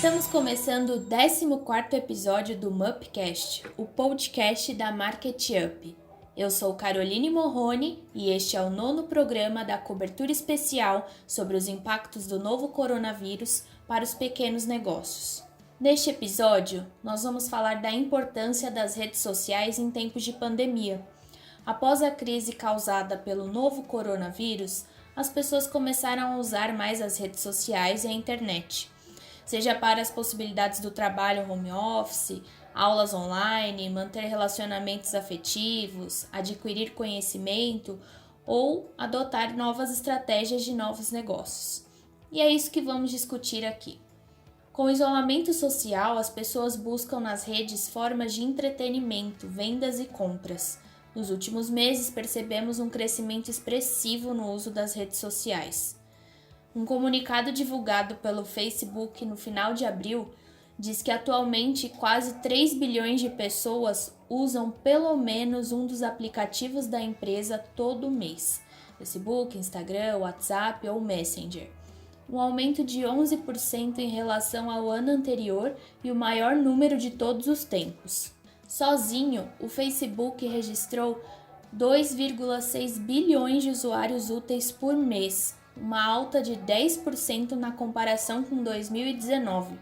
Estamos começando o 14º episódio do Mupcast, o podcast da Market Up. Eu sou Caroline Morrone e este é o 9º programa da cobertura especial sobre os impactos do novo coronavírus para os pequenos negócios. Neste episódio, nós vamos falar da importância das redes sociais em tempos de pandemia. Após a crise causada pelo novo coronavírus, as pessoas começaram a usar mais as redes sociais e a internet. Seja para as possibilidades do trabalho home office, aulas online, manter relacionamentos afetivos, adquirir conhecimento ou adotar novas estratégias de novos negócios. E é isso que vamos discutir aqui. Com o isolamento social, as pessoas buscam nas redes formas de entretenimento, vendas e compras. Nos últimos meses, percebemos um crescimento expressivo no uso das redes sociais. Um comunicado divulgado pelo Facebook no final de abril diz que atualmente quase 3 bilhões de pessoas usam pelo menos um dos aplicativos da empresa todo mês: Facebook, Instagram, WhatsApp ou Messenger. Um aumento de 11% em relação ao ano anterior e o maior número de todos os tempos. Sozinho, o Facebook registrou 2,6 bilhões de usuários úteis por mês, uma alta de 10% na comparação com 2019.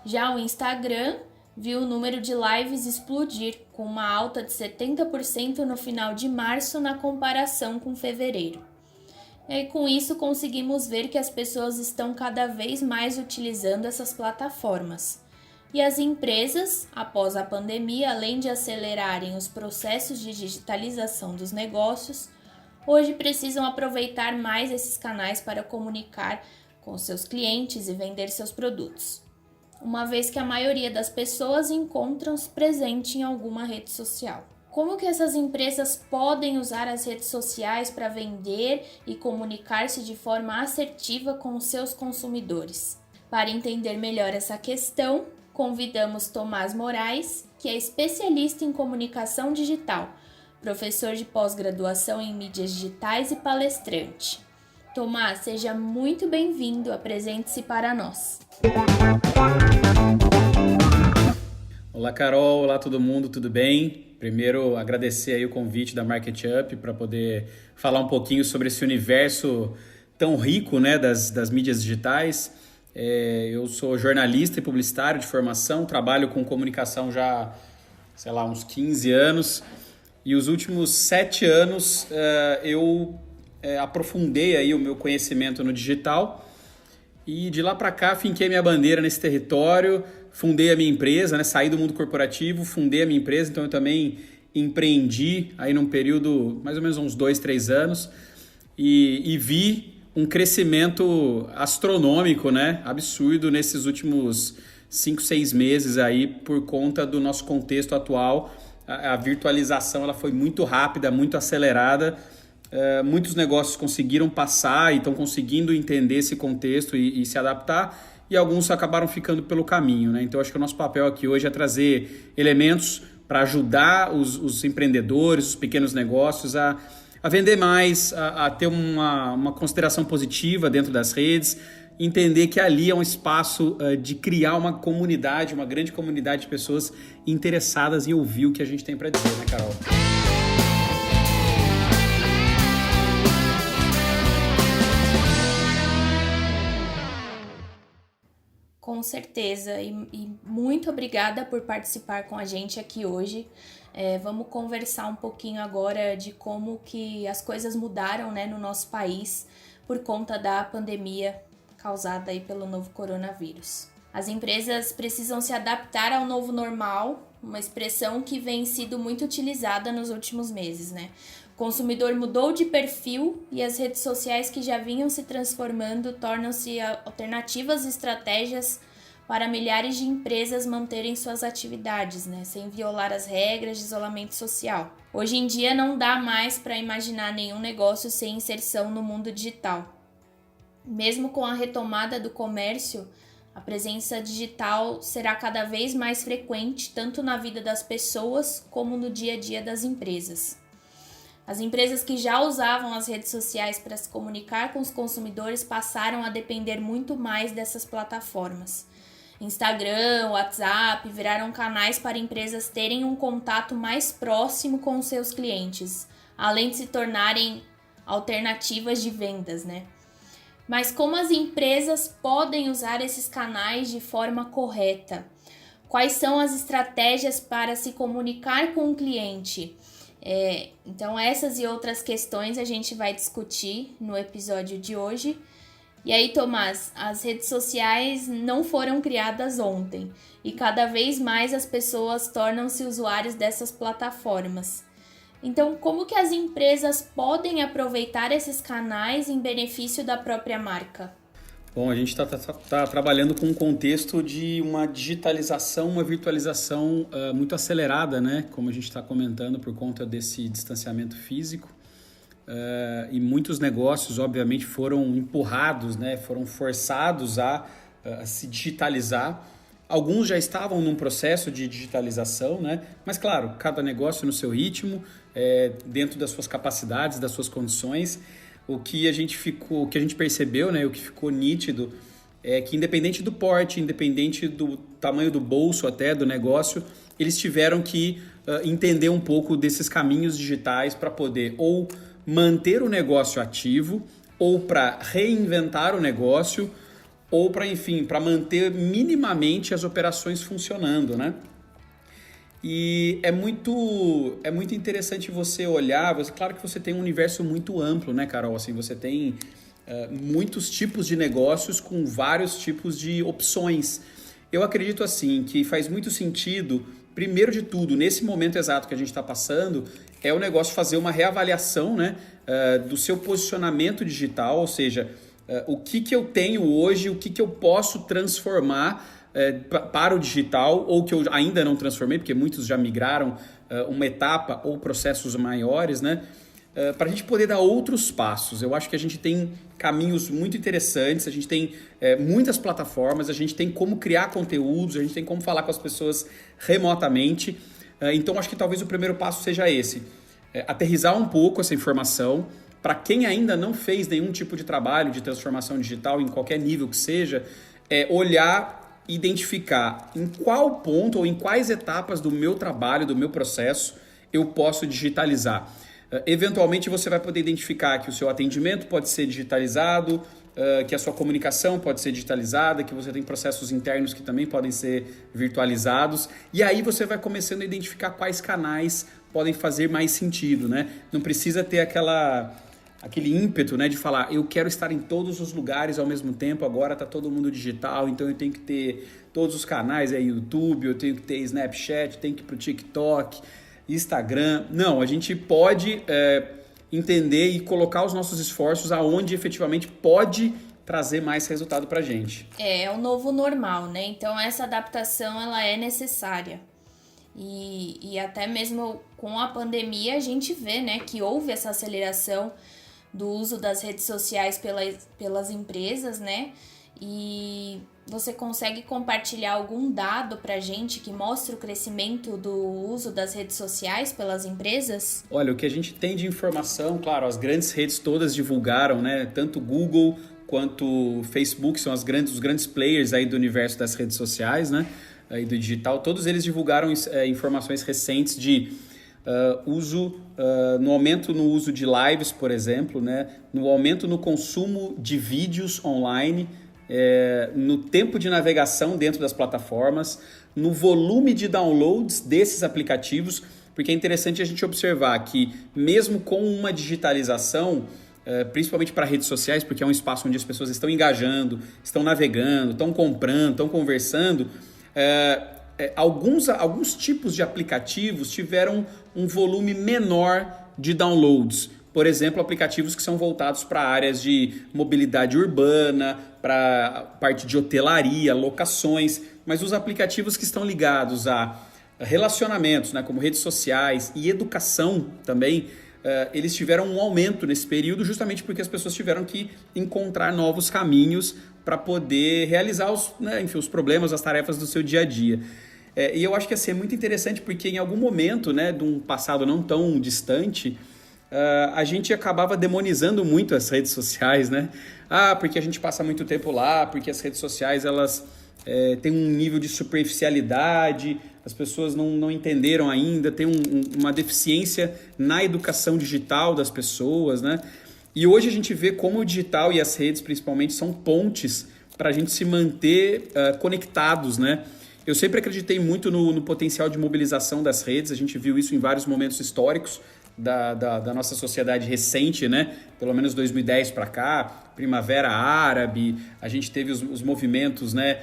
Já o Instagram viu o número de lives explodir, com uma alta de 70% no final de março na comparação com fevereiro. E com isso conseguimos ver que as pessoas estão cada vez mais utilizando essas plataformas. E as empresas, após a pandemia, além de acelerarem os processos de digitalização dos negócios, hoje precisam aproveitar mais esses canais para comunicar com seus clientes e vender seus produtos, uma vez que a maioria das pessoas encontram-se presente em alguma rede social. Como que essas empresas podem usar as redes sociais para vender e comunicar-se de forma assertiva com os seus consumidores? Para entender melhor essa questão, convidamos Tomás Moraes, que é especialista em comunicação digital, professor de pós-graduação em mídias digitais e palestrante. Tomás, seja muito bem-vindo, apresente-se para nós. Olá, Carol, olá todo mundo, tudo bem? Primeiro, agradecer aí o convite da Market Up para poder falar um pouquinho sobre esse universo tão rico, né, das mídias digitais. Eu sou jornalista e publicitário de formação, trabalho com comunicação já, uns 15 anos. E os últimos 7 anos eu aprofundei aí o meu conhecimento no digital e de lá para cá finquei minha bandeira nesse território, fundei a minha empresa, né, saí do mundo corporativo, fundei a minha empresa, então eu também empreendi aí num período mais ou menos uns 2, 3 anos e vi um crescimento astronômico, né, absurdo nesses últimos 5, 6 meses aí por conta do nosso contexto atual. A virtualização ela foi muito rápida, muito acelerada. Muitos negócios conseguiram passar e estão conseguindo entender esse contexto e se adaptar, e alguns acabaram ficando pelo caminho, né? Então, acho que o nosso papel aqui hoje é trazer elementos para ajudar os empreendedores, os pequenos negócios a vender mais, a ter uma consideração positiva dentro das redes, entender que ali é um espaço de criar uma comunidade, uma grande comunidade de pessoas interessadas em ouvir o que a gente tem para dizer, né, Carol? Com certeza, e muito obrigada por participar com a gente aqui hoje. Vamos conversar um pouquinho agora de como que as coisas mudaram, né, no nosso país por conta da pandemia causada aí pelo novo coronavírus. As empresas precisam se adaptar ao novo normal, uma expressão que vem sido muito utilizada nos últimos meses, né? O consumidor mudou de perfil e as redes sociais que já vinham se transformando tornam-se alternativas e estratégias para milhares de empresas manterem suas atividades, né, sem violar as regras de isolamento social. Hoje em dia não dá mais para imaginar nenhum negócio sem inserção no mundo digital. Mesmo com a retomada do comércio, a presença digital será cada vez mais frequente, tanto na vida das pessoas como no dia a dia das empresas. As empresas que já usavam as redes sociais para se comunicar com os consumidores passaram a depender muito mais dessas plataformas. Instagram, WhatsApp viraram canais para empresas terem um contato mais próximo com os seus clientes, além de se tornarem alternativas de vendas, né? Mas como as empresas podem usar esses canais de forma correta? Quais são as estratégias para se comunicar com o cliente? Então, essas e outras questões a gente vai discutir no episódio de hoje. E aí, Tomás, as redes sociais não foram criadas ontem e cada vez mais as pessoas tornam-se usuários dessas plataformas. Então, como que as empresas podem aproveitar esses canais em benefício da própria marca? Bom, a gente está trabalhando com um contexto de uma digitalização, uma virtualização muito acelerada, né? Como a gente está comentando, por conta desse distanciamento físico. E muitos negócios, obviamente, foram empurrados, né? Foram forçados a se digitalizar. Alguns já estavam num processo de digitalização, né? Mas, claro, cada negócio no seu ritmo, dentro das suas capacidades, das suas condições. O que a gente percebeu, né? O que ficou nítido é que, independente do porte, independente do tamanho do bolso até do negócio, eles tiveram que entender um pouco desses caminhos digitais para poder ou manter o negócio ativo, ou para reinventar o negócio, ou para, enfim, para manter minimamente as operações funcionando, né? E é muito interessante você olhar, claro que você tem um universo muito amplo, né, Carol? Assim, você tem muitos tipos de negócios com vários tipos de opções. Eu acredito, assim, que faz muito sentido, primeiro de tudo, nesse momento exato que a gente está passando, é o negócio fazer uma reavaliação, né, do seu posicionamento digital, ou seja, o que eu tenho hoje, o que eu posso transformar para o digital, ou que eu ainda não transformei, porque muitos já migraram uma etapa ou processos maiores, né? Para a gente poder dar outros passos. Eu acho que a gente tem caminhos muito interessantes, a gente tem muitas plataformas, a gente tem como criar conteúdos, a gente tem como falar com as pessoas remotamente. Então, acho que talvez o primeiro passo seja esse. Aterrissar um pouco essa informação. Para quem ainda não fez nenhum tipo de trabalho de transformação digital, em qualquer nível que seja, olhar, identificar em qual ponto ou em quais etapas do meu trabalho, do meu processo, eu posso digitalizar. Eventualmente, você vai poder identificar que o seu atendimento pode ser digitalizado, que a sua comunicação pode ser digitalizada, que você tem processos internos que também podem ser virtualizados. E aí você vai começando a identificar quais canais podem fazer mais sentido, né? Não precisa ter aquele ímpeto, né, de falar, eu quero estar em todos os lugares ao mesmo tempo, agora está todo mundo digital, então eu tenho que ter todos os canais, YouTube, eu tenho que ter Snapchat, tenho que ir para o TikTok, Instagram. Não, a gente pode entender e colocar os nossos esforços aonde efetivamente pode trazer mais resultado para a gente. É o novo normal, né? Então essa adaptação ela é necessária. E até mesmo com a pandemia a gente vê, né, que houve essa aceleração do uso das redes sociais pelas empresas, né? E você consegue compartilhar algum dado pra gente que mostra o crescimento do uso das redes sociais pelas empresas? Olha, o que a gente tem de informação, claro, as grandes redes todas divulgaram, né? Tanto Google quanto Facebook são os grandes players aí do universo das redes sociais, né? Aí do digital, todos eles divulgaram informações recentes de no aumento no uso de lives, por exemplo, né? No aumento no consumo de vídeos online, no tempo de navegação dentro das plataformas, no volume de downloads desses aplicativos, porque é interessante a gente observar que mesmo com uma digitalização, principalmente para redes sociais, porque é um espaço onde as pessoas estão engajando, estão navegando, estão comprando, estão conversando, alguns tipos de aplicativos tiveram um volume menor de downloads. Por exemplo, aplicativos que são voltados para áreas de mobilidade urbana, para parte de hotelaria, locações, mas os aplicativos que estão ligados a relacionamentos, né, como redes sociais e educação também, eles tiveram um aumento nesse período justamente porque as pessoas tiveram que encontrar novos caminhos para poder realizar os problemas, as tarefas do seu dia a dia. E eu acho que assim, é muito interessante porque em algum momento, né, de um passado não tão distante, a gente acabava demonizando muito as redes sociais, né? Porque a gente passa muito tempo lá, porque as redes sociais elas tem um nível de superficialidade, as pessoas não entenderam ainda, tem uma deficiência na educação digital das pessoas, né? E hoje a gente vê como o digital e as redes, principalmente, são pontes para a gente se manter conectados, né? Eu sempre acreditei muito no potencial de mobilização das redes, a gente viu isso em vários momentos históricos da nossa sociedade recente, né? Pelo menos 2010 para cá, Primavera Árabe, a gente teve os movimentos, né?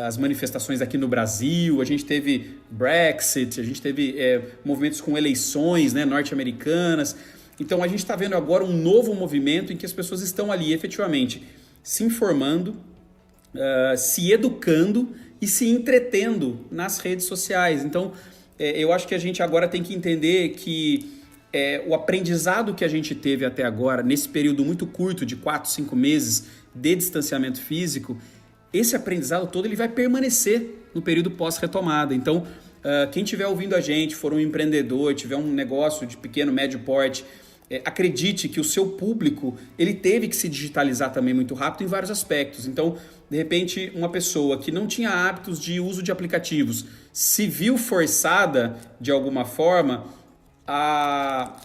As manifestações aqui no Brasil, a gente teve Brexit, a gente teve movimentos com eleições, né? Norte-americanas. Então a gente está vendo agora um novo movimento em que as pessoas estão ali efetivamente se informando, se educando e se entretendo nas redes sociais. Então eu acho que a gente agora tem que entender que o aprendizado que a gente teve até agora, nesse período muito curto de 4, 5 meses de distanciamento físico, esse aprendizado todo ele vai permanecer no período pós-retomada. Então, quem estiver ouvindo a gente, for um empreendedor, tiver um negócio de pequeno, médio porte, acredite que o seu público ele teve que se digitalizar também muito rápido em vários aspectos. Então, de repente, uma pessoa que não tinha hábitos de uso de aplicativos se viu forçada, de alguma forma, a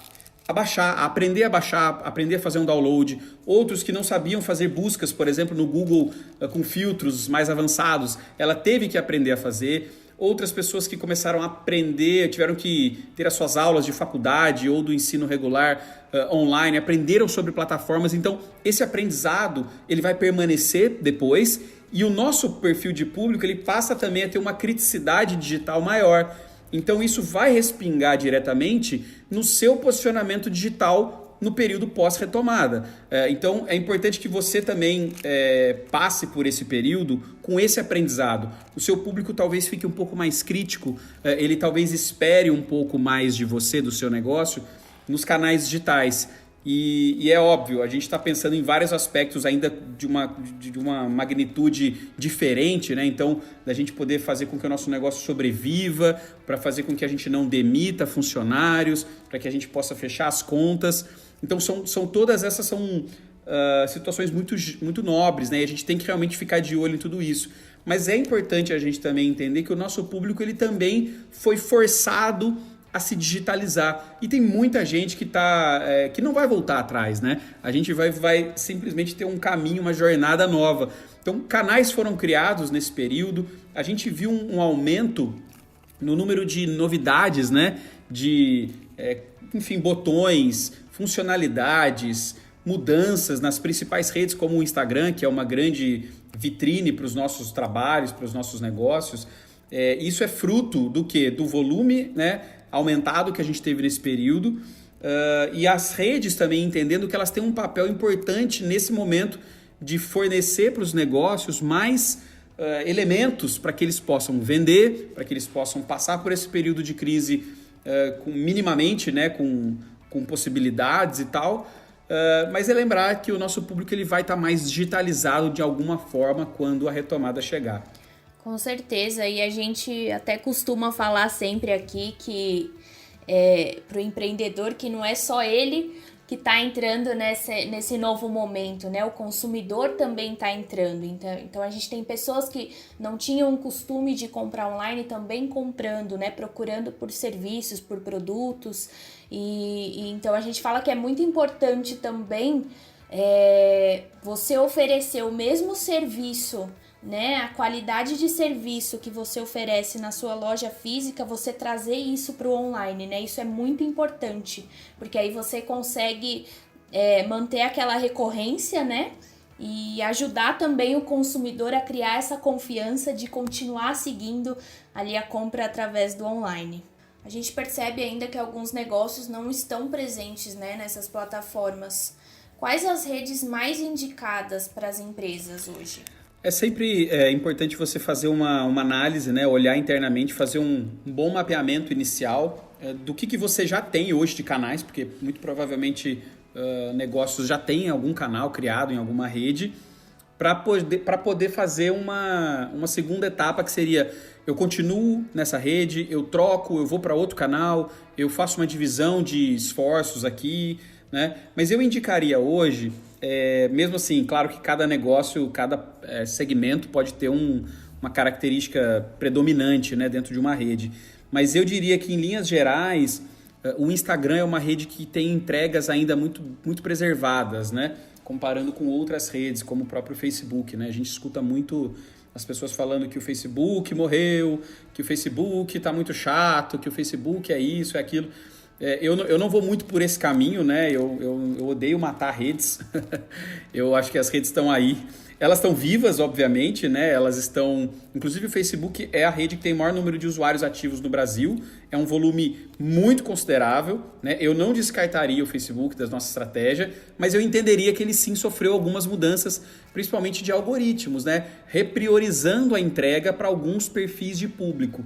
baixar, a aprender a baixar, aprender a fazer um download. Outros que não sabiam fazer buscas, por exemplo, no Google com filtros mais avançados, ela teve que aprender a fazer. Outras pessoas que começaram a aprender, tiveram que ter as suas aulas de faculdade ou do ensino regular online, aprenderam sobre plataformas. Então, esse aprendizado ele vai permanecer depois e o nosso perfil de público ele passa também a ter uma criticidade digital maior. Então isso vai respingar diretamente no seu posicionamento digital no período pós-retomada. Então é importante que você também passe por esse período com esse aprendizado. O seu público talvez fique um pouco mais crítico, ele talvez espere um pouco mais de você, do seu negócio, nos canais digitais. E é óbvio, a gente está pensando em vários aspectos ainda de uma magnitude diferente, né? Então, da gente poder fazer com que o nosso negócio sobreviva, para fazer com que a gente não demita funcionários, para que a gente possa fechar as contas. Então, todas essas são situações muito nobres, né? E a gente tem que realmente ficar de olho em tudo isso. Mas é importante a gente também entender que o nosso público ele também foi forçado a se digitalizar. E tem muita gente que não vai voltar atrás, né? A gente vai simplesmente ter um caminho, uma jornada nova. Então, canais foram criados nesse período. A gente viu um aumento no número de novidades, né? Enfim, botões, funcionalidades, mudanças nas principais redes como o Instagram, que é uma grande vitrine para os nossos trabalhos, para os nossos negócios. Isso é fruto do quê? Do volume, né? Aumentado que a gente teve nesse período e as redes também entendendo que elas têm um papel importante nesse momento de fornecer para os negócios mais elementos para que eles possam vender, para que eles possam passar por esse período de crise minimamente, né, com possibilidades e tal, mas é lembrar que o nosso público ele vai estar mais digitalizado de alguma forma quando a retomada chegar. Com certeza, e a gente até costuma falar sempre aqui que para o empreendedor que não é só ele que está entrando nesse novo momento, né? O consumidor também está entrando. Então a gente tem pessoas que não tinham o costume de comprar online também comprando, né? Procurando por serviços, por produtos. E então a gente fala que é muito importante também você oferecer o mesmo serviço, né, a qualidade de serviço que você oferece na sua loja física, você trazer isso para o online, né? Isso é muito importante, porque aí você consegue manter aquela recorrência, né? E ajudar também o consumidor a criar essa confiança de continuar seguindo ali a compra através do online. A gente percebe ainda que alguns negócios não estão presentes, né, nessas plataformas. Quais as redes mais indicadas para as empresas hoje? É sempre importante você fazer uma análise, né? Olhar internamente, fazer um bom mapeamento inicial do que você já tem hoje de canais, porque muito provavelmente negócios já têm algum canal criado em alguma rede, para poder fazer uma segunda etapa que seria: eu continuo nessa rede, eu troco, eu vou para outro canal, eu faço uma divisão de esforços aqui, né? Mas eu indicaria hoje, mesmo assim, claro que cada negócio, cada segmento pode ter um uma característica predominante, né, dentro de uma rede. Mas eu diria que, em linhas gerais, o Instagram é uma rede que tem entregas ainda muito, muito preservadas, né, comparando com outras redes, como o próprio Facebook, né? A gente escuta muito as pessoas falando que o Facebook morreu, que o Facebook está muito chato, que o Facebook é isso, é aquilo. Eu não vou muito por esse caminho, né? Eu odeio matar redes. Eu acho que as redes estão aí. Elas estão vivas, obviamente, né? Elas estão... Inclusive, o Facebook é a rede que tem o maior número de usuários ativos no Brasil. É um volume muito considerável, né? Eu não descartaria o Facebook da nossa estratégia, mas eu entenderia que ele sim sofreu algumas mudanças, principalmente de algoritmos, né? Repriorizando a entrega para alguns perfis de público.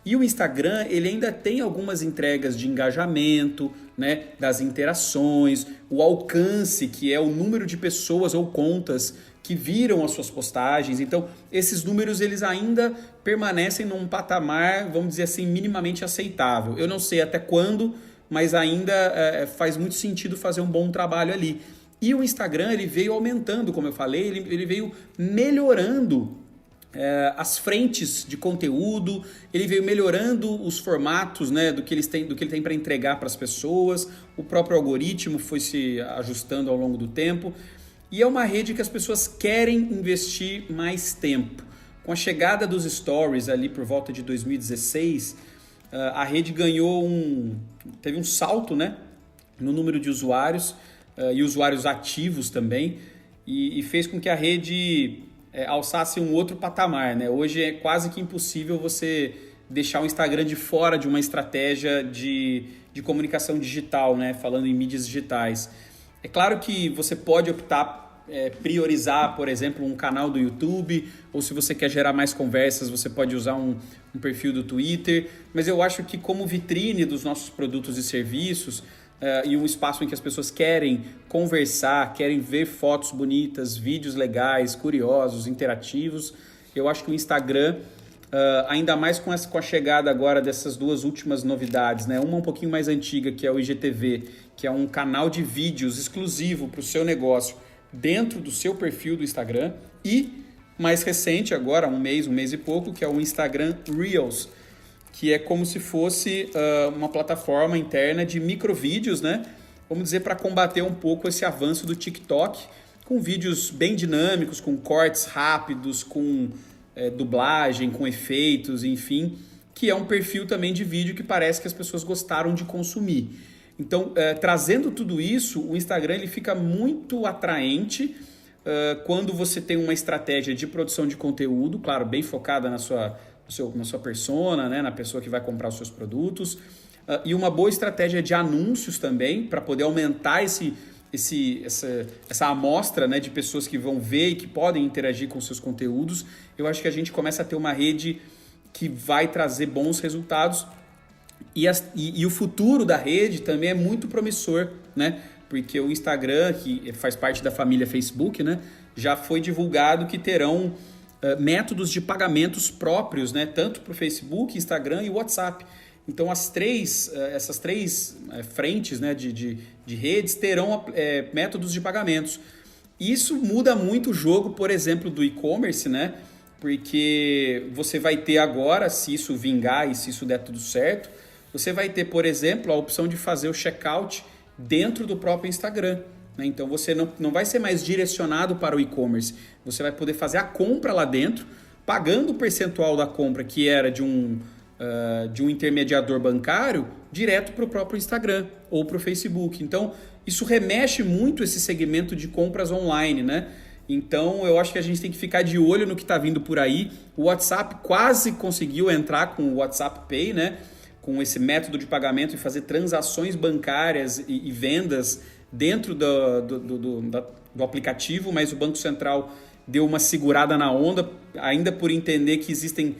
E o Instagram, ele ainda tem algumas entregas de engajamento, né, das interações, o alcance, que é o número de pessoas ou contas que viram as suas postagens. Então, esses números, eles ainda permanecem num patamar, vamos dizer assim, minimamente aceitável. Eu não sei até quando, mas ainda faz muito sentido fazer um bom trabalho ali. E o Instagram, ele veio aumentando, como eu falei, ele veio melhorando as frentes de conteúdo, ele veio melhorando os formatos, né, do que ele tem para entregar para as pessoas, o próprio algoritmo foi se ajustando ao longo do tempo, e é uma rede que as pessoas querem investir mais tempo. Com a chegada dos stories ali por volta de 2016, a rede teve um salto, né, no número de usuários e usuários ativos também, e fez com que a rede alçasse um outro patamar, né? Hoje é quase que impossível você deixar o Instagram de fora de uma estratégia de comunicação digital, né? Falando em mídias digitais. É claro que você pode optar, priorizar, por exemplo, um canal do YouTube, ou se você quer gerar mais conversas, você pode usar um perfil do Twitter, mas eu acho que como vitrine dos nossos produtos e serviços, e um espaço em que as pessoas querem conversar, querem ver fotos bonitas, vídeos legais, curiosos, interativos. Eu acho que o Instagram, ainda mais com a chegada agora dessas duas últimas novidades, né? Uma um pouquinho mais antiga, que é o IGTV, que é um canal de vídeos exclusivo para o seu negócio dentro do seu perfil do Instagram, e mais recente agora, um mês e pouco, que é o Instagram Reels, que é como se fosse uma plataforma interna de microvídeos, né? Vamos dizer, para combater um pouco esse avanço do TikTok, com vídeos bem dinâmicos, com cortes rápidos, com dublagem, com efeitos, enfim, que é um perfil também de vídeo que parece que as pessoas gostaram de consumir. Então, trazendo tudo isso, o Instagram ele fica muito atraente quando você tem uma estratégia de produção de conteúdo, claro, bem focada na sua persona, né, na pessoa que vai comprar os seus produtos, e uma boa estratégia de anúncios também, para poder aumentar essa amostra, né, de pessoas que vão ver e que podem interagir com os seus conteúdos. Eu acho que a gente começa a ter uma rede que vai trazer bons resultados, e o futuro da rede também é muito promissor, né, porque o Instagram, que faz parte da família Facebook, né, já foi divulgado que terão métodos de pagamentos próprios, né, tanto para o Facebook, Instagram e WhatsApp. Então, essas três frentes, né, de redes terão métodos de pagamentos. Isso muda muito o jogo, por exemplo, do e-commerce, né, porque você vai ter agora, se isso vingar e se isso der tudo certo, você vai ter, por exemplo, a opção de fazer o checkout dentro do próprio Instagram. Então você não vai ser mais direcionado para o e-commerce, você vai poder fazer a compra lá dentro, pagando o percentual da compra que era de um intermediador bancário, direto para o próprio Instagram ou para o Facebook. Então isso remexe muito esse segmento de compras online, né? Então eu acho que a gente tem que ficar de olho no que está vindo por aí. O WhatsApp quase conseguiu entrar com o WhatsApp Pay, né? Com esse método de pagamento e fazer transações bancárias e vendas dentro do aplicativo, mas o Banco Central deu uma segurada na onda, ainda por entender que existem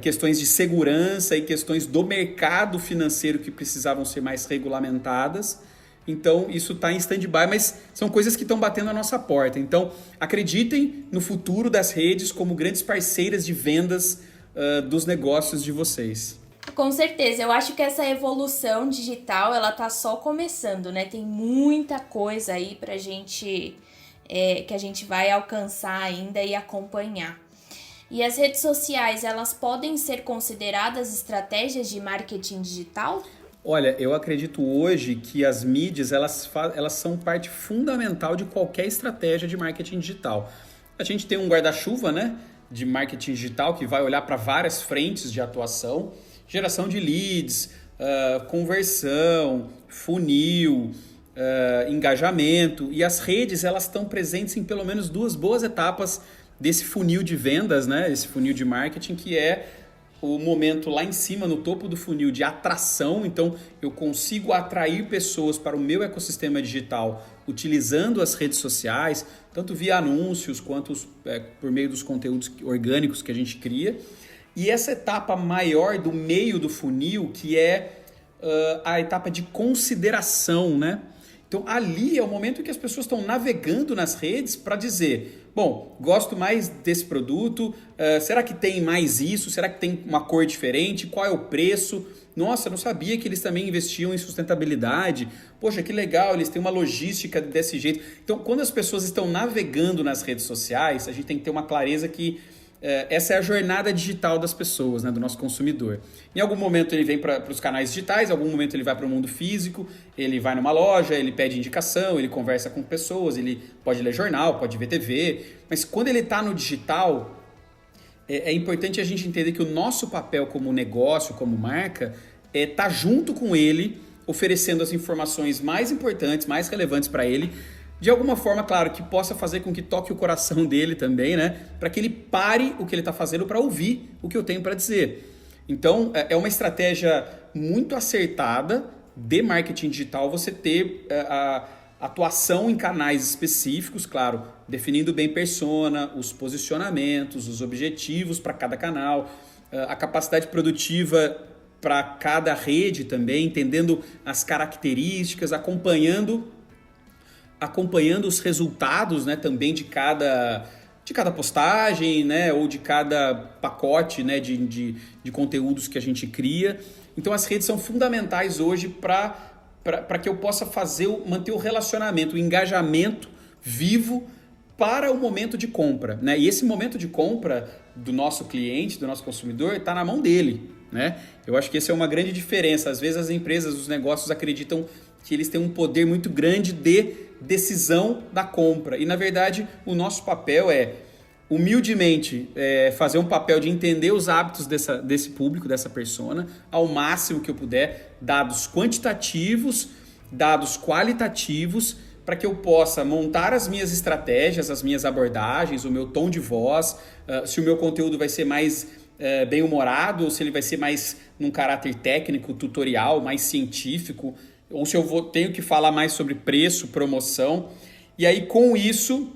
questões de segurança e questões do mercado financeiro que precisavam ser mais regulamentadas. Então, isso está em stand-by, mas são coisas que estão batendo a nossa porta. Então, acreditem no futuro das redes como grandes parceiras de vendas dos negócios de vocês. Com certeza, eu acho que essa evolução digital, ela tá só começando, né? Tem muita coisa aí pra gente, que a gente vai alcançar ainda e acompanhar. E as redes sociais, elas podem ser consideradas estratégias de marketing digital? Olha, eu acredito hoje que as mídias elas são parte fundamental de qualquer estratégia de marketing digital. A gente tem um guarda-chuva, né, de marketing digital que vai olhar para várias frentes de atuação, geração de leads, conversão, funil, engajamento, e as redes elas estão presentes em pelo menos duas boas etapas desse funil de vendas, né, esse funil de marketing, que é o momento lá em cima, no topo do funil de atração. Então eu consigo atrair pessoas para o meu ecossistema digital utilizando as redes sociais, tanto via anúncios quanto por meio dos conteúdos orgânicos que a gente cria. E essa etapa maior do meio do funil, que é a etapa de consideração, né? Então ali é o momento em que as pessoas estão navegando nas redes para dizer: bom, gosto mais desse produto, será que tem mais isso? Será que tem uma cor diferente? Qual é o preço? Nossa, eu não sabia que eles também investiam em sustentabilidade. Poxa, que legal, eles têm uma logística desse jeito. Então, quando as pessoas estão navegando nas redes sociais, a gente tem que ter uma clareza que essa é a jornada digital das pessoas, né, do nosso consumidor. Em algum momento ele vem para os canais digitais, em algum momento ele vai para o mundo físico, ele vai numa loja, ele pede indicação, ele conversa com pessoas, ele pode ler jornal, pode ver TV, mas quando ele está no digital, é importante a gente entender que o nosso papel como negócio, como marca, é estar junto com ele, oferecendo as informações mais importantes, mais relevantes para ele, de alguma forma, claro, que possa fazer com que toque o coração dele também, né? Para que ele pare o que ele está fazendo para ouvir o que eu tenho para dizer. Então, é uma estratégia muito acertada de marketing digital você ter a atuação em canais específicos, claro, definindo bem persona, os posicionamentos, os objetivos para cada canal, a capacidade produtiva para cada rede também, entendendo as características, acompanhando os resultados, né, também de cada postagem, né, ou de cada pacote, né, de conteúdos que a gente cria. Então as redes são fundamentais hoje para que eu possa manter o relacionamento, o engajamento vivo para o momento de compra, né? E esse momento de compra do nosso cliente, do nosso consumidor, está na mão dele, né? Eu acho que essa é uma grande diferença. Às vezes as empresas, os negócios acreditam que eles têm um poder muito grande de decisão da compra. E, na verdade, o nosso papel é, humildemente, fazer um papel de entender os hábitos desse público, dessa persona, ao máximo que eu puder, dados quantitativos, dados qualitativos, para que eu possa montar as minhas estratégias, as minhas abordagens, o meu tom de voz, se o meu conteúdo vai ser mais bem-humorado ou se ele vai ser mais num caráter técnico, tutorial, mais científico, ou se eu tenho que falar mais sobre preço, promoção. E aí, com isso,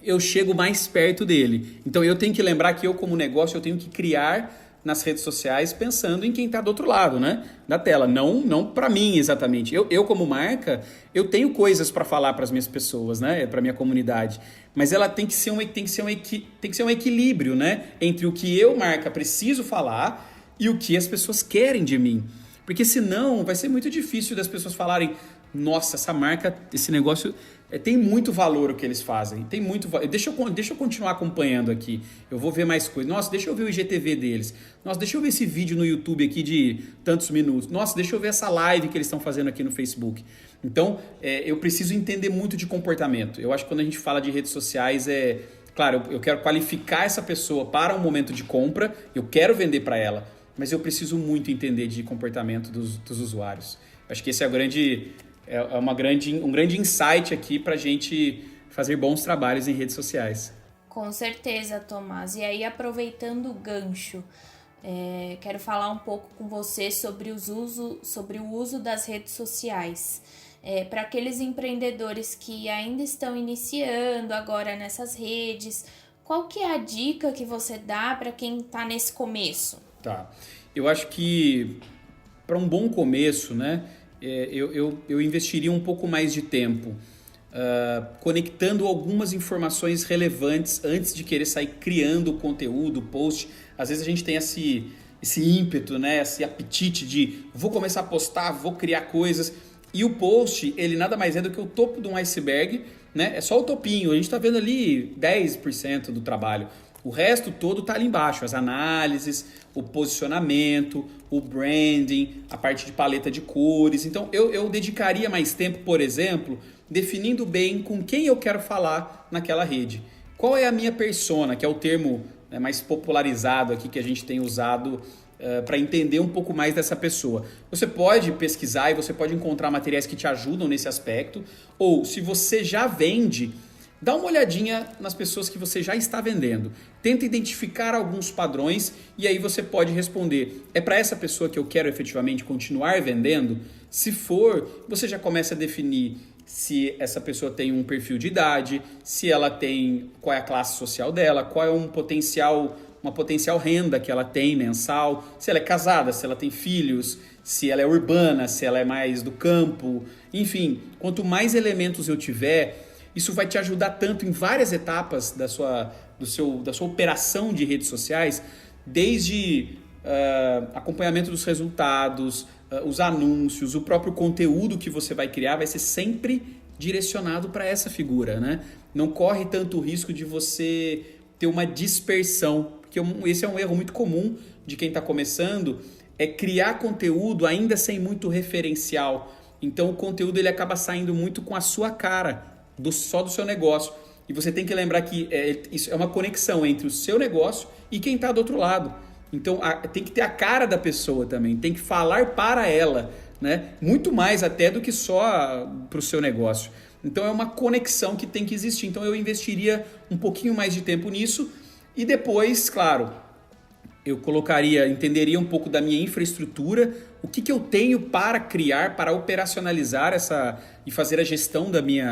eu chego mais perto dele. Então, eu tenho que lembrar que eu, como negócio, eu tenho que criar nas redes sociais pensando em quem está do outro lado, né, da tela, não para mim exatamente. Eu como marca, eu tenho coisas para falar para as minhas pessoas, né, para minha comunidade, mas ela tem que ser um equilíbrio, né, entre o que eu, marca, preciso falar e o que as pessoas querem de mim, porque senão vai ser muito difícil das pessoas falarem: nossa, essa marca, esse negócio tem muito valor o que eles fazem, tem muito valor. Deixa eu continuar acompanhando aqui, eu vou ver mais coisas. Nossa, deixa eu ver o IGTV deles. Nossa, deixa eu ver esse vídeo no YouTube aqui de tantos minutos. Nossa, deixa eu ver essa live que eles estão fazendo aqui no Facebook. Então, eu preciso entender muito de comportamento. Eu acho que quando a gente fala de redes sociais, claro, eu quero qualificar essa pessoa para um momento de compra, eu quero vender para ela, mas eu preciso muito entender de comportamento dos usuários. Acho que esse é um grande insight aqui para a gente fazer bons trabalhos em redes sociais. Com certeza, Tomás. E aí, aproveitando o gancho, quero falar um pouco com você sobre o uso das redes sociais. Para aqueles empreendedores que ainda estão iniciando agora nessas redes, qual que é a dica que você dá para quem está nesse começo? Tá. Eu acho que para um bom começo, né, eu investiria um pouco mais de tempo conectando algumas informações relevantes antes de querer sair criando conteúdo, post. Às vezes a gente tem esse ímpeto, né, esse apetite de vou começar a postar, vou criar coisas. E o post, ele nada mais é do que o topo de um iceberg, né? É só o topinho, a gente está vendo ali 10% do trabalho. O resto todo está ali embaixo, as análises, o posicionamento, o branding, a parte de paleta de cores. Então eu dedicaria mais tempo, por exemplo, definindo bem com quem eu quero falar naquela rede. Qual é a minha persona, que é o termo, né, mais popularizado aqui que a gente tem usado para entender um pouco mais dessa pessoa. Você pode pesquisar e você pode encontrar materiais que te ajudam nesse aspecto, ou se você já vende, dá uma olhadinha nas pessoas que você já está vendendo. Tenta identificar alguns padrões e aí você pode responder: é para essa pessoa que eu quero efetivamente continuar vendendo? Se for, você já começa a definir se essa pessoa tem um perfil de idade, se ela tem, qual é a classe social dela, qual é uma potencial renda que ela tem mensal, se ela é casada, se ela tem filhos, se ela é urbana, se ela é mais do campo. Enfim, quanto mais elementos eu tiver, isso vai te ajudar tanto em várias etapas da sua operação de redes sociais, desde acompanhamento dos resultados, os anúncios, o próprio conteúdo que você vai criar vai ser sempre direcionado para essa figura, né? Não corre tanto o risco de você ter uma dispersão, porque esse é um erro muito comum de quem está começando, é criar conteúdo ainda sem muito referencial. Então o conteúdo ele acaba saindo muito com a sua cara, só do seu negócio. E você tem que lembrar que isso é uma conexão entre o seu negócio e quem está do outro lado. Então tem que ter a cara da pessoa também, tem que falar para ela, né? Muito mais até do que só para o seu negócio. Então é uma conexão que tem que existir. Então eu investiria um pouquinho mais de tempo nisso e depois, claro, eu entenderia um pouco da minha infraestrutura, o que eu tenho para criar, para operacionalizar e fazer a gestão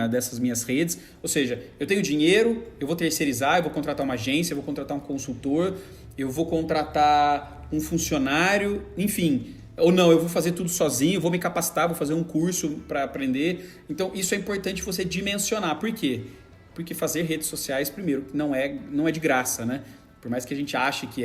dessas minhas redes. Ou seja, eu tenho dinheiro, eu vou terceirizar, eu vou contratar uma agência, eu vou contratar um consultor, eu vou contratar um funcionário, enfim. Ou não, eu vou fazer tudo sozinho, vou me capacitar, vou fazer um curso para aprender. Então, isso é importante você dimensionar. Por quê? Porque fazer redes sociais, primeiro, não é de graça, né? Por mais que a gente ache que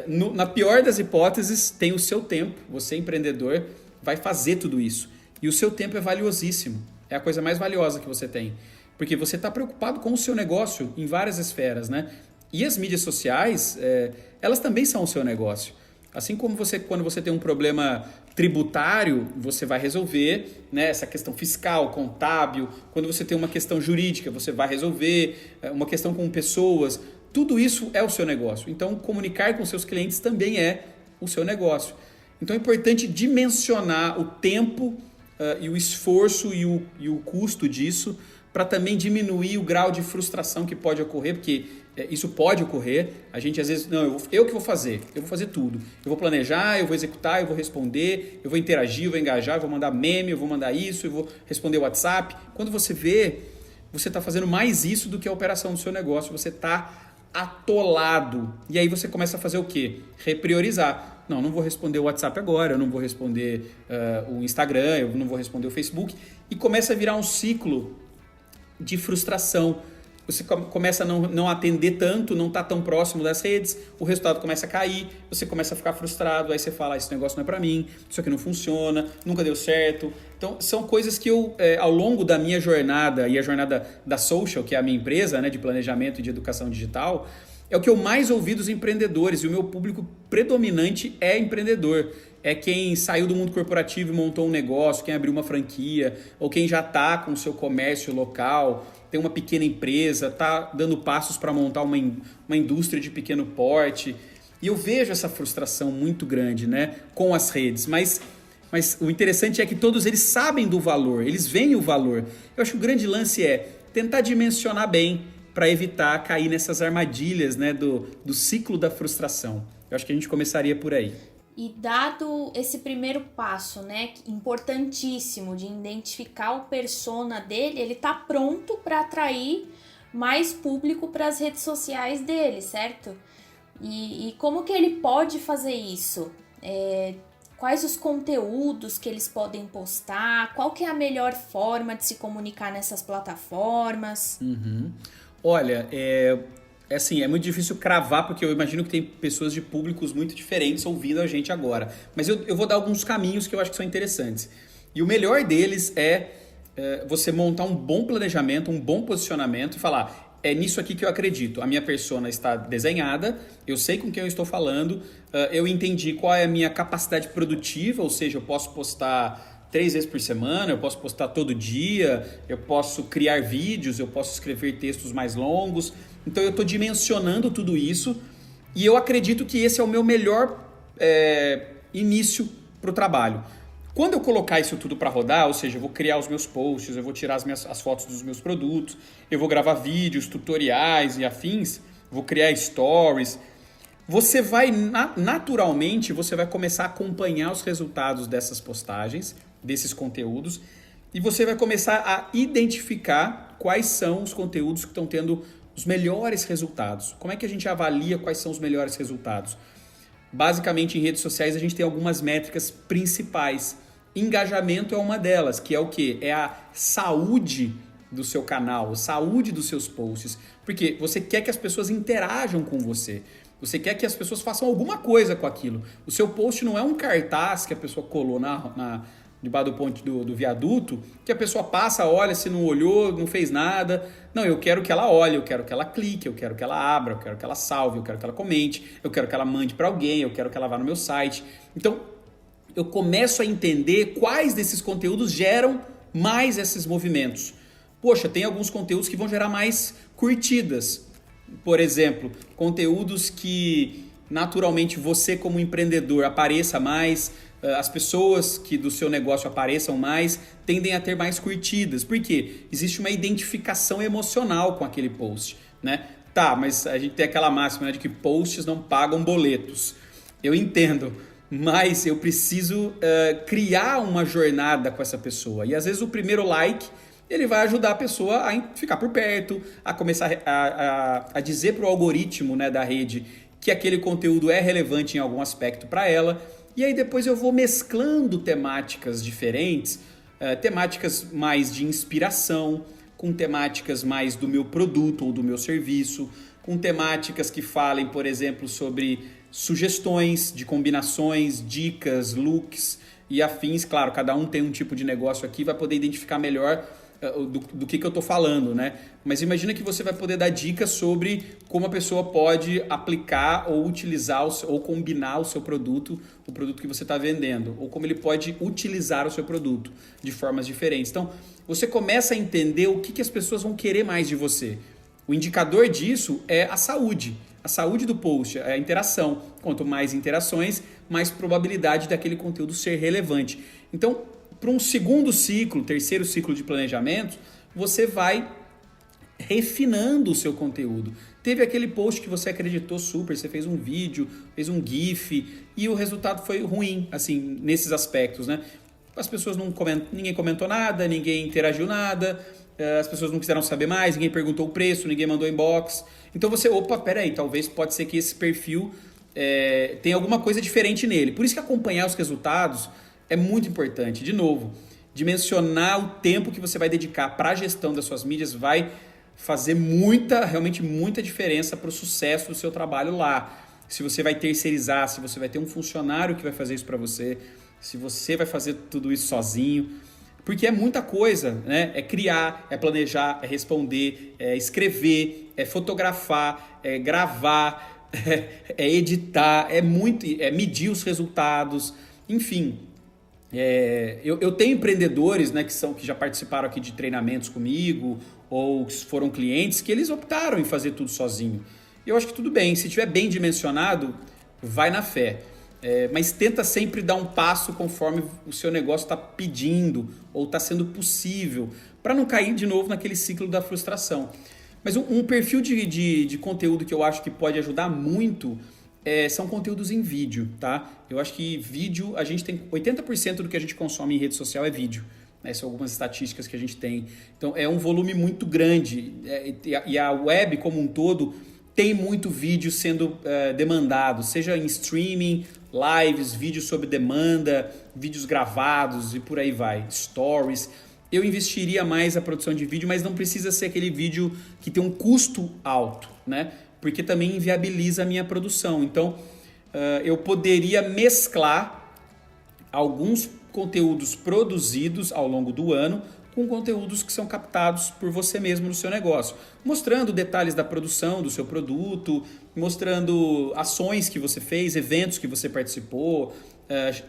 na pior das hipóteses, tem o seu tempo. Você, empreendedor, vai fazer tudo isso. E o seu tempo é valiosíssimo. É a coisa mais valiosa que você tem. Porque você está preocupado com o seu negócio em várias esferas, né? E as mídias sociais, elas também são o seu negócio. Assim como quando você tem um problema tributário, você vai resolver, né, essa questão fiscal, contábil. Quando você tem uma questão jurídica, você vai resolver uma questão com pessoas. Tudo isso é o seu negócio. Então, comunicar com seus clientes também é o seu negócio. Então, é importante dimensionar o tempo e o esforço e o custo disso para também diminuir o grau de frustração que pode ocorrer, porque isso pode ocorrer. A gente às vezes, não, eu que vou fazer tudo. Eu vou planejar, eu vou executar, eu vou responder, eu vou interagir, eu vou engajar, eu vou mandar meme, eu vou mandar isso, eu vou responder WhatsApp. Quando você vê, você está fazendo mais isso do que a operação do seu negócio, você está atolado. E aí você começa a fazer o quê? Repriorizar. Não vou responder o WhatsApp agora, eu não vou responder o Instagram, eu não vou responder o Facebook. E começa a virar um ciclo de frustração. Você começa a não atender tanto, não está tão próximo das redes, o resultado começa a cair, você começa a ficar frustrado, aí você fala, esse negócio não é para mim, isso aqui não funciona, nunca deu certo. Então, são coisas que eu, ao longo da minha jornada, e a jornada da Social, que é a minha empresa, né, de planejamento e de educação digital, é o que eu mais ouvi dos empreendedores, e o meu público predominante é empreendedor. É quem saiu do mundo corporativo e montou um negócio, quem abriu uma franquia, ou quem já está com o seu comércio local, tem uma pequena empresa, está dando passos para montar uma indústria de pequeno porte. E eu vejo essa frustração muito grande, né, com as redes, mas o interessante é que todos eles sabem do valor, eles veem o valor. Eu acho que o grande lance é tentar dimensionar bem para evitar cair nessas armadilhas, né, do ciclo da frustração. Eu acho que a gente começaria por aí. E dado esse primeiro passo, né, importantíssimo de identificar o persona dele, ele tá pronto para atrair mais público para as redes sociais dele, certo? E como que ele pode fazer isso? Quais os conteúdos que eles podem postar? Qual que é a melhor forma de se comunicar nessas plataformas? Olha, assim, é muito difícil cravar, porque eu imagino que tem pessoas de públicos muito diferentes ouvindo a gente agora. Mas eu vou dar alguns caminhos que eu acho que são interessantes. E o melhor deles é você montar um bom planejamento, um bom posicionamento e falar, é nisso aqui que eu acredito. A minha persona está desenhada, eu sei com quem eu estou falando, eu entendi qual é a minha capacidade produtiva, ou seja, eu posso postar 3 vezes por semana, eu posso postar todo dia, eu posso criar vídeos, eu posso escrever textos mais longos. Então eu estou dimensionando tudo isso e eu acredito que esse é o meu melhor início para o trabalho. Quando eu colocar isso tudo para rodar, ou seja, eu vou criar os meus posts, eu vou tirar as fotos dos meus produtos, eu vou gravar vídeos, tutoriais e afins, vou criar stories, você vai, naturalmente, você vai começar a acompanhar os resultados dessas postagens, desses conteúdos, e você vai começar a identificar quais são os conteúdos que estão tendo os melhores resultados. Como é que a gente avalia quais são os melhores resultados? Basicamente, em redes sociais, a gente tem algumas métricas principais. Engajamento é uma delas, que é o quê? É a saúde do seu canal, a saúde dos seus posts. Porque você quer que as pessoas interajam com você. Você quer que as pessoas façam alguma coisa com aquilo. O seu post não é um cartaz que a pessoa colou debaixo do ponte do viaduto, que a pessoa passa, olha, se não olhou, não fez nada. Não, eu quero que ela olhe, eu quero que ela clique, eu quero que ela abra, eu quero que ela salve, eu quero que ela comente, eu quero que ela mande para alguém, eu quero que ela vá no meu site. Então, eu começo a entender quais desses conteúdos geram mais esses movimentos. Poxa, tem alguns conteúdos que vão gerar mais curtidas. Por exemplo, conteúdos que naturalmente você como empreendedor apareça mais, as pessoas que do seu negócio apareçam mais, tendem a ter mais curtidas. Por quê? Existe uma identificação emocional com aquele post, né? Tá, mas a gente tem aquela máxima, né, de que posts não pagam boletos. Eu entendo, mas eu preciso criar uma jornada com essa pessoa. E às vezes o primeiro like, ele vai ajudar a pessoa a ficar por perto, a começar a dizer para o algoritmo, né, da rede que aquele conteúdo é relevante em algum aspecto para ela. E aí depois eu vou mesclando temáticas diferentes, temáticas mais de inspiração, com temáticas mais do meu produto ou do meu serviço, com temáticas que falem, por exemplo, sobre sugestões de combinações, dicas, looks e afins. Claro, cada um tem um tipo de negócio aqui, vai poder identificar melhor do que eu estou falando, né? Mas imagina que você vai poder dar dicas sobre como a pessoa pode aplicar ou utilizar ou combinar o seu produto, o produto que você está vendendo, ou como ele pode utilizar o seu produto de formas diferentes. Então, você começa a entender o que as pessoas vão querer mais de você. O indicador disso é a saúde do post, a interação. Quanto mais interações, mais probabilidade daquele conteúdo ser relevante. Então, para um segundo ciclo, terceiro ciclo de planejamento, você vai refinando o seu conteúdo. Teve aquele post que você acreditou super, você fez um vídeo, fez um GIF e o resultado foi ruim, assim, nesses aspectos, né? As pessoas ninguém comentou nada, ninguém interagiu nada, as pessoas não quiseram saber mais, ninguém perguntou o preço, ninguém mandou inbox. Então você, peraí, talvez pode ser que esse perfil tenha alguma coisa diferente nele. Por isso que acompanhar os resultados é muito importante. De novo, dimensionar o tempo que você vai dedicar para a gestão das suas mídias vai fazer realmente muita diferença para o sucesso do seu trabalho lá. Se você vai terceirizar, se você vai ter um funcionário que vai fazer isso para você, se você vai fazer tudo isso sozinho. Porque é muita coisa, né? É criar, é planejar, é responder, é escrever, é fotografar, é gravar, é editar, é medir os resultados, enfim. Eu tenho empreendedores, né, que já participaram aqui de treinamentos comigo ou que foram clientes que eles optaram em fazer tudo sozinho. Eu acho que tudo bem, se estiver bem dimensionado, vai na fé. Mas tenta sempre dar um passo conforme o seu negócio está pedindo ou está sendo possível, para não cair de novo naquele ciclo da frustração. Mas um perfil de conteúdo que eu acho que pode ajudar muito são conteúdos em vídeo, tá? Eu acho que vídeo, a gente tem 80% do que a gente consome em rede social é vídeo. Né? São algumas estatísticas que a gente tem. Então é um volume muito grande e a web como um todo tem muito vídeo sendo demandado, seja em streaming, lives, vídeos sob demanda, vídeos gravados e por aí vai, stories. Eu investiria mais na produção de vídeo, mas não precisa ser aquele vídeo que tem um custo alto, né? Porque também inviabiliza a minha produção. Então, eu poderia mesclar alguns conteúdos produzidos ao longo do ano com conteúdos que são captados por você mesmo no seu negócio, mostrando detalhes da produção do seu produto, mostrando ações que você fez, eventos que você participou,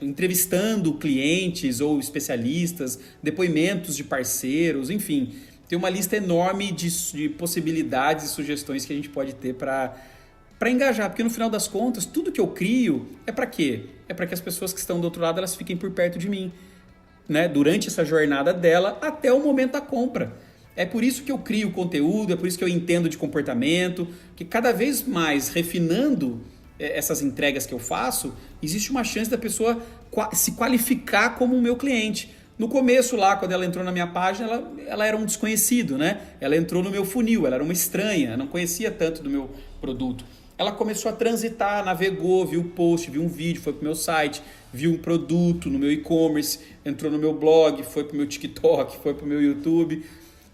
entrevistando clientes ou especialistas, depoimentos de parceiros, enfim. Tem uma lista enorme de possibilidades e sugestões que a gente pode ter para engajar, porque no final das contas, tudo que eu crio é para quê? É para que as pessoas que estão do outro lado elas fiquem por perto de mim, né? Durante essa jornada dela até o momento da compra. É por isso que eu crio conteúdo, é por isso que eu entendo de comportamento, que cada vez mais refinando essas entregas que eu faço, existe uma chance da pessoa se qualificar como o meu cliente. No começo lá, quando ela entrou na minha página, ela era um desconhecido, né? Ela entrou no meu funil, ela era uma estranha, não conhecia tanto do meu produto. Ela começou a transitar, navegou, viu o post, viu um vídeo, foi pro meu site, viu um produto no meu e-commerce, entrou no meu blog, foi pro meu TikTok, foi pro meu YouTube.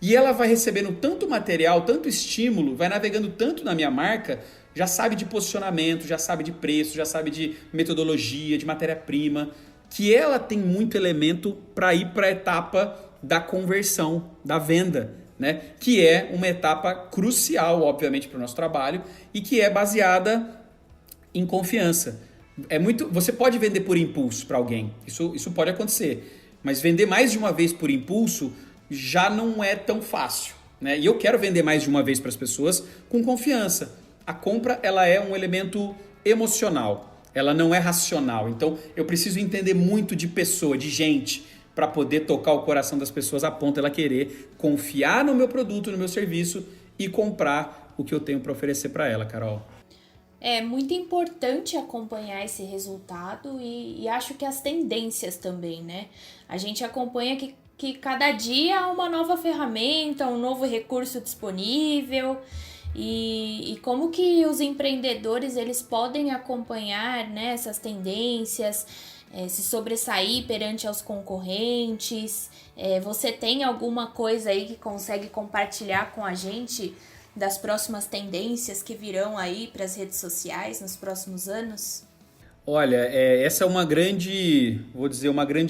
E ela vai recebendo tanto material, tanto estímulo, vai navegando tanto na minha marca, já sabe de posicionamento, já sabe de preço, já sabe de metodologia, de matéria-prima, que ela tem muito elemento para ir para a etapa da conversão, da venda, né? Que é uma etapa crucial, obviamente, para o nosso trabalho e que é baseada em confiança. Você pode vender por impulso para alguém, isso pode acontecer, mas vender mais de uma vez por impulso já não é tão fácil, né? E eu quero vender mais de uma vez para as pessoas com confiança. A compra ela é um elemento emocional, ela não é racional. Então eu preciso entender muito de pessoa, de gente, para poder tocar o coração das pessoas a ponto de ela querer confiar no meu produto, no meu serviço e comprar o que eu tenho para oferecer para ela, Carol. É muito importante acompanhar esse resultado e acho que as tendências também, né? A gente acompanha que cada dia há uma nova ferramenta, um novo recurso disponível e como que os empreendedores eles podem acompanhar, né, essas tendências, se sobressair perante aos concorrentes. Você tem alguma coisa aí que consegue compartilhar com a gente das próximas tendências que virão aí para as redes sociais nos próximos anos? Olha, essa é uma grande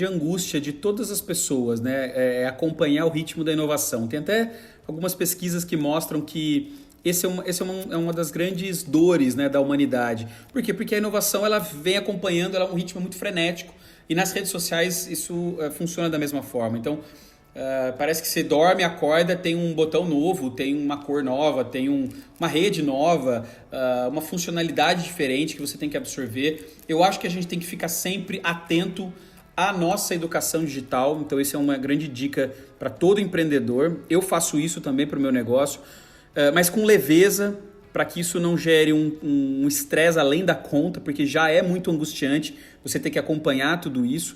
angústia de todas as pessoas, né? É acompanhar o ritmo da inovação. Tem até algumas pesquisas que mostram que esse é uma das grandes dores, né, da humanidade. Por quê? Porque a inovação ela vem acompanhando, ela é um ritmo muito frenético e nas redes sociais isso funciona da mesma forma. Então, parece que você dorme, acorda, tem um botão novo, tem uma cor nova, tem uma rede nova, uma funcionalidade diferente que você tem que absorver. Eu acho que a gente tem que ficar sempre atento à nossa educação digital. Então, essa é uma grande dica para todo empreendedor. Eu faço isso também para o meu negócio, mas com leveza, para que isso não gere um estresse além da conta, porque já é muito angustiante você ter que acompanhar tudo isso.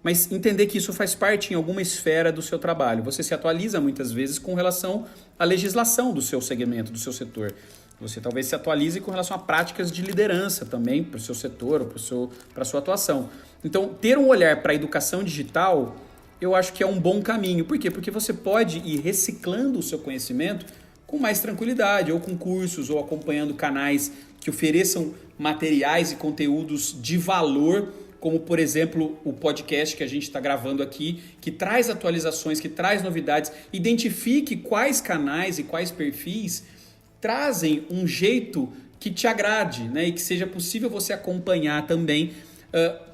Mas entender que isso faz parte em alguma esfera do seu trabalho. Você se atualiza muitas vezes com relação à legislação do seu segmento, do seu setor. Você talvez se atualize com relação a práticas de liderança também para o seu setor ou para a sua atuação. Então, ter um olhar para a educação digital, eu acho que é um bom caminho. Por quê? Porque você pode ir reciclando o seu conhecimento com mais tranquilidade, ou com cursos, ou acompanhando canais que ofereçam materiais e conteúdos de valor, como, por exemplo, o podcast que a gente está gravando aqui, que traz atualizações, que traz novidades. Identifique quais canais e quais perfis trazem um jeito que te agrade, né? E que seja possível você acompanhar também.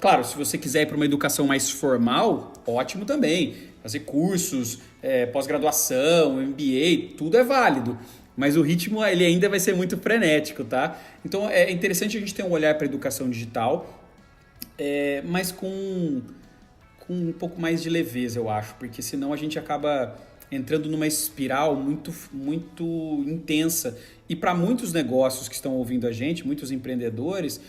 Claro, se você quiser ir para uma educação mais formal, ótimo também. Fazer cursos, pós-graduação, MBA, tudo é válido. Mas o ritmo ele ainda vai ser muito frenético, tá? Então é interessante a gente ter um olhar para a educação digital, mas com um pouco mais de leveza, eu acho, porque senão a gente acaba entrando numa espiral muito, muito intensa. E para muitos negócios que estão ouvindo a gente, muitos empreendedores,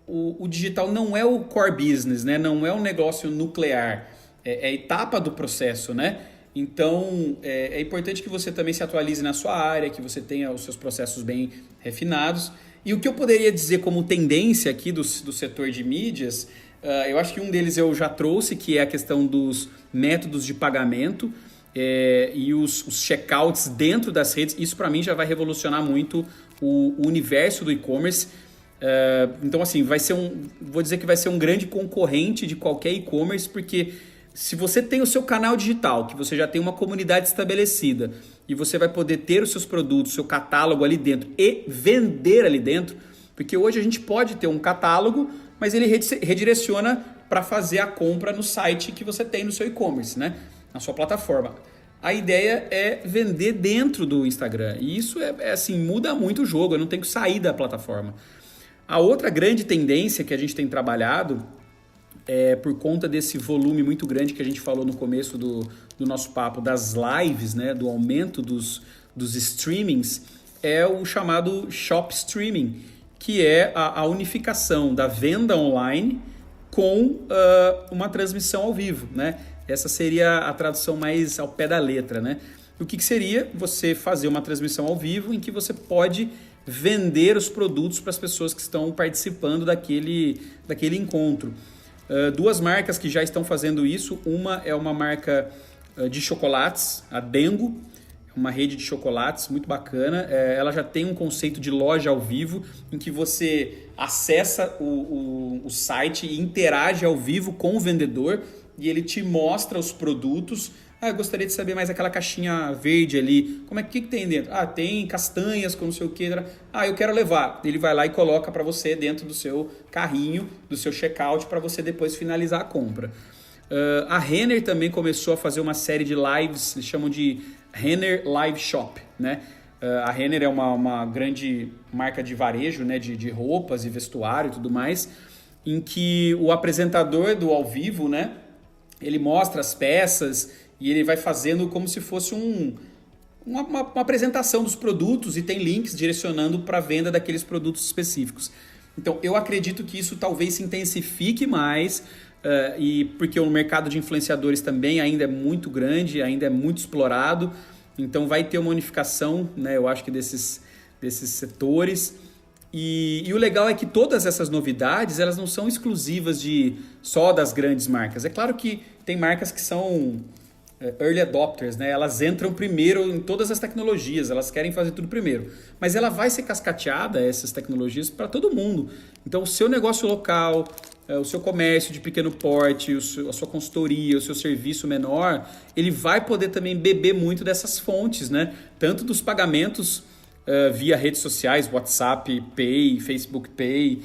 o digital não é o core business, né? Não é um negócio nuclear, é a etapa do processo, né? Então é importante que você também se atualize na sua área, que você tenha os seus processos bem refinados. E o que eu poderia dizer como tendência aqui do setor de mídias, eu acho que um deles eu já trouxe, que é a questão dos métodos de pagamento e os checkouts dentro das redes. Isso para mim já vai revolucionar muito o universo do e-commerce. Então assim, vou dizer que vai ser um grande concorrente de qualquer e-commerce, porque se você tem o seu canal digital, que você já tem uma comunidade estabelecida e você vai poder ter os seus produtos, seu catálogo ali dentro e vender ali dentro, porque hoje a gente pode ter um catálogo, mas ele redireciona para fazer a compra no site que você tem no seu e-commerce, né? Na sua plataforma. A ideia é vender dentro do Instagram. E isso assim, muda muito o jogo, eu não tenho que sair da plataforma. A outra grande tendência que a gente tem trabalhado, por conta desse volume muito grande que a gente falou no começo do nosso papo, das lives, né, do aumento dos streamings, é o chamado Shop Streaming, que é a unificação da venda online com uma transmissão ao vivo, né? Essa seria a tradução mais ao pé da letra, né? O que seria você fazer uma transmissão ao vivo em que você pode vender os produtos para as pessoas que estão participando daquele encontro. Duas marcas que já estão fazendo isso, uma é uma marca de chocolates, a Dengo, uma rede de chocolates muito bacana. Ela já tem um conceito de loja ao vivo, em que você acessa o site e interage ao vivo com o vendedor e ele te mostra os produtos. Eu gostaria de saber mais aquela caixinha verde ali. O que tem dentro? Tem castanhas com não sei o que. Eu quero levar. Ele vai lá e coloca para você dentro do seu carrinho, do seu checkout, para você depois finalizar a compra. A Renner também começou a fazer uma série de lives, eles chamam de Renner Live Shop, né? A Renner é uma grande marca de varejo, né? de roupas e vestuário e tudo mais, em que o apresentador do ao vivo, né? Ele mostra as peças e ele vai fazendo como se fosse uma apresentação dos produtos e tem links direcionando para a venda daqueles produtos específicos. Então, eu acredito que isso talvez se intensifique mais, e porque o mercado de influenciadores também ainda é muito grande, ainda é muito explorado. Então, vai ter uma unificação, né, eu acho que desses setores. E o legal é que todas essas novidades, elas não são exclusivas só das grandes marcas. É claro que tem marcas que são early adopters, né? Elas entram primeiro em todas as tecnologias, elas querem fazer tudo primeiro. Mas ela vai ser cascateada, essas tecnologias, para todo mundo. Então, o seu negócio local, o seu comércio de pequeno porte, a sua consultoria, o seu serviço menor, ele vai poder também beber muito dessas fontes, né? Tanto dos pagamentos via redes sociais, WhatsApp Pay, Facebook Pay,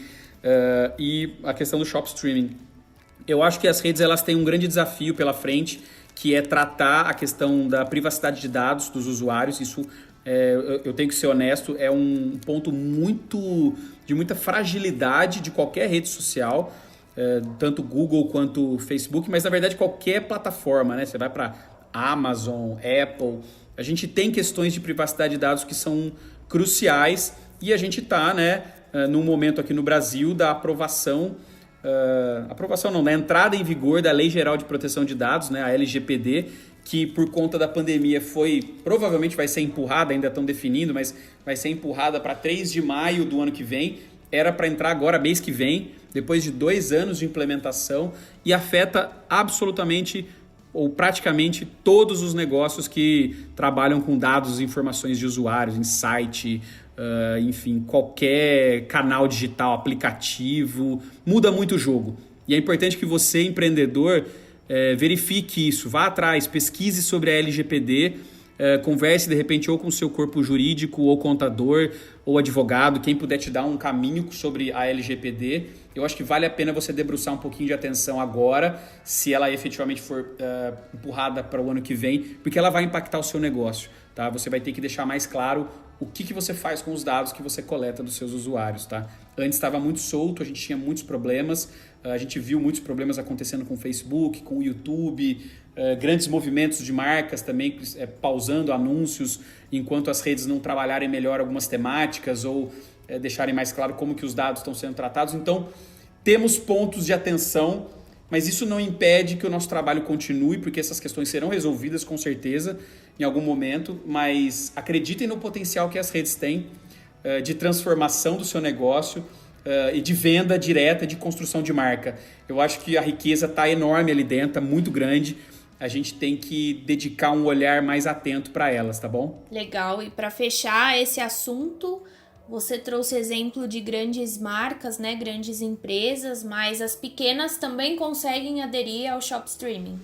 e a questão do Shop Streaming. Eu acho que as redes elas têm um grande desafio pela frente, que é tratar a questão da privacidade de dados dos usuários. Isso, eu tenho que ser honesto, é um ponto de muita fragilidade de qualquer rede social, tanto Google quanto Facebook, mas na verdade qualquer plataforma, né? Você vai para Amazon, Apple, a gente tem questões de privacidade de dados que são cruciais e a gente está, né, num momento aqui no Brasil da aprovação não, da entrada em vigor da Lei Geral de Proteção de Dados, né, a LGPD, que por conta da pandemia provavelmente vai ser empurrada, ainda estão definindo, mas vai ser empurrada para 3 de maio do ano que vem, era para entrar agora mês que vem, depois de 2 anos de implementação, e afeta absolutamente ou praticamente todos os negócios que trabalham com dados e informações de usuários, em site, enfim, qualquer canal digital, aplicativo, muda muito o jogo. E é importante que você, empreendedor, verifique isso, vá atrás, pesquise sobre a LGPD, converse de repente ou com o seu corpo jurídico, ou contador, ou advogado, quem puder te dar um caminho sobre a LGPD. Eu acho que vale a pena você debruçar um pouquinho de atenção agora, se ela efetivamente for empurrada para o ano que vem, porque ela vai impactar o seu negócio. Tá? Você vai ter que deixar mais claro o que você faz com os dados que você coleta dos seus usuários. Tá? Antes estava muito solto, a gente tinha muitos problemas, a gente viu muitos problemas acontecendo com o Facebook, com o YouTube, grandes movimentos de marcas também pausando anúncios enquanto as redes não trabalharem melhor algumas temáticas ou deixarem mais claro como que os dados estão sendo tratados. Então, temos pontos de atenção, mas isso não impede que o nosso trabalho continue, porque essas questões serão resolvidas com certeza em algum momento, mas acreditem no potencial que as redes têm de transformação do seu negócio e de venda direta, de construção de marca. Eu acho que a riqueza está enorme ali dentro, está muito grande. A gente tem que dedicar um olhar mais atento para elas, tá bom? Legal. E para fechar esse assunto, você trouxe exemplo de grandes marcas, né, grandes empresas, mas as pequenas também conseguem aderir ao Shop Streaming.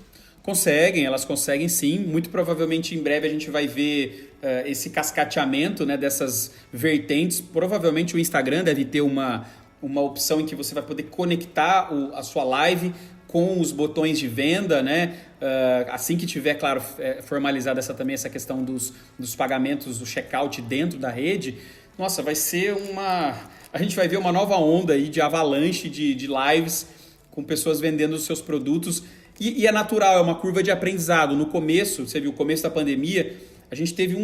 Elas conseguem sim. Muito provavelmente em breve a gente vai ver esse cascateamento, né, dessas vertentes. Provavelmente o Instagram deve ter uma opção em que você vai poder conectar a sua live com os botões de venda, né? Assim que tiver, claro, formalizada essa questão dos pagamentos, do checkout dentro da rede, nossa, vai ser a gente vai ver uma nova onda aí de avalanche de lives com pessoas vendendo os seus produtos. E é natural, é uma curva de aprendizado. No começo, você viu, o começo da pandemia, a gente teve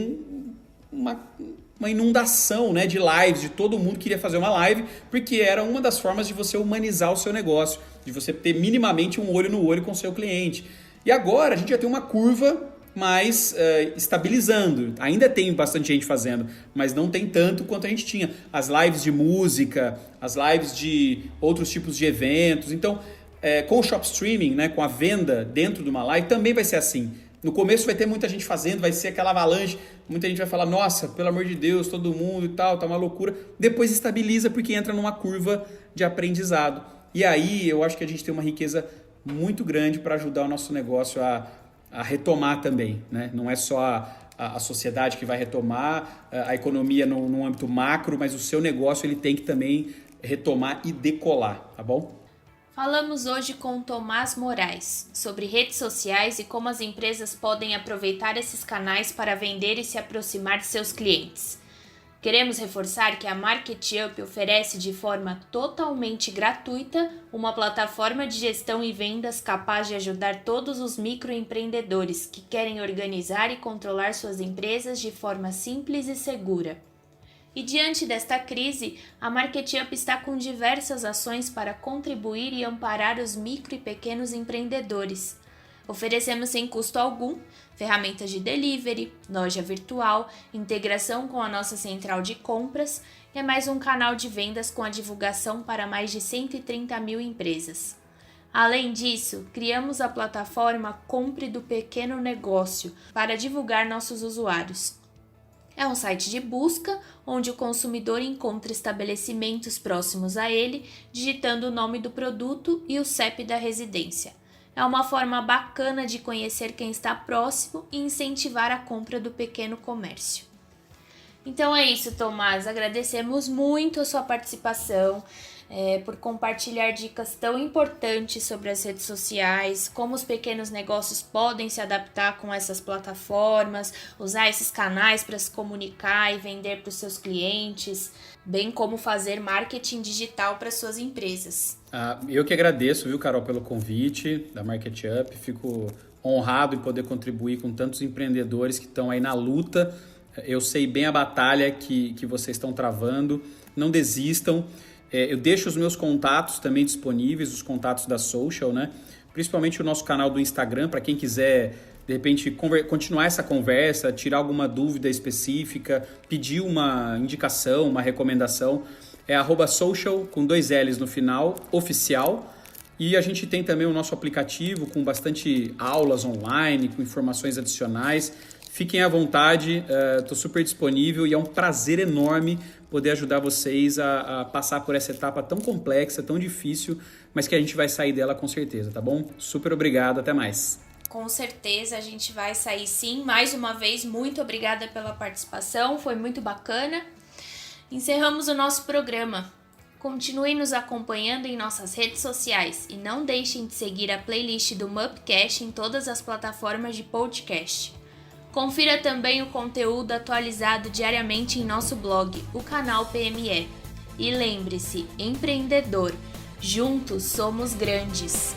uma inundação, né, de lives, de todo mundo queria fazer uma live, porque era uma das formas de você humanizar o seu negócio, de você ter minimamente um olho no olho com o seu cliente. E agora a gente já tem uma curva mais estabilizando. Ainda tem bastante gente fazendo, mas não tem tanto quanto a gente tinha. As lives de música, as lives de outros tipos de eventos. Então, com o shop streaming, né, com a venda dentro de uma live, também vai ser assim. No começo vai ter muita gente fazendo, vai ser aquela avalanche, muita gente vai falar, nossa, pelo amor de Deus, todo mundo e tal, tá uma loucura. Depois estabiliza porque entra numa curva de aprendizado. E aí eu acho que a gente tem uma riqueza muito grande para ajudar o nosso negócio a retomar também, né? Não é só a sociedade que vai retomar, a economia no âmbito macro, mas o seu negócio ele tem que também retomar e decolar, tá bom? Falamos hoje com Tomás Moraes sobre redes sociais e como as empresas podem aproveitar esses canais para vender e se aproximar de seus clientes. Queremos reforçar que a MarketUp oferece de forma totalmente gratuita uma plataforma de gestão e vendas capaz de ajudar todos os microempreendedores que querem organizar e controlar suas empresas de forma simples e segura. E diante desta crise, a MarketUp está com diversas ações para contribuir e amparar os micro e pequenos empreendedores. Oferecemos sem custo algum ferramentas de delivery, loja virtual, integração com a nossa central de compras e é mais um canal de vendas com a divulgação para mais de 130 mil empresas. Além disso, criamos a plataforma Compre do Pequeno Negócio para divulgar nossos usuários. É um site de busca onde o consumidor encontra estabelecimentos próximos a ele, digitando o nome do produto e o CEP da residência. É uma forma bacana de conhecer quem está próximo e incentivar a compra do pequeno comércio. Então é isso, Tomás. Agradecemos muito a sua participação, por compartilhar dicas tão importantes sobre as redes sociais, como os pequenos negócios podem se adaptar com essas plataformas, usar esses canais para se comunicar e vender para os seus clientes, bem como fazer marketing digital para suas empresas. Eu que agradeço, viu, Carol, pelo convite da MarketUp. Fico honrado em poder contribuir com tantos empreendedores que estão aí na luta. Eu sei bem a batalha que vocês estão travando. Não desistam. Eu deixo os meus contatos também disponíveis, os contatos da Social, né? Principalmente o nosso canal do Instagram, para quem quiser, de repente, continuar essa conversa, tirar alguma dúvida específica, pedir uma indicação, uma recomendação. É @social, com 2 L's no final, oficial. E a gente tem também o nosso aplicativo com bastante aulas online, com informações adicionais. Fiquem à vontade, estou super disponível e é um prazer enorme poder ajudar vocês a passar por essa etapa tão complexa, tão difícil, mas que a gente vai sair dela com certeza, tá bom? Super obrigado, até mais. Com certeza a gente vai sair sim. Mais uma vez, muito obrigada pela participação, foi muito bacana. Encerramos o nosso programa. Continuem nos acompanhando em nossas redes sociais e não deixem de seguir a playlist do Mupcast em todas as plataformas de podcast. Confira também o conteúdo atualizado diariamente em nosso blog, o canal PME. E lembre-se, empreendedor, juntos somos grandes!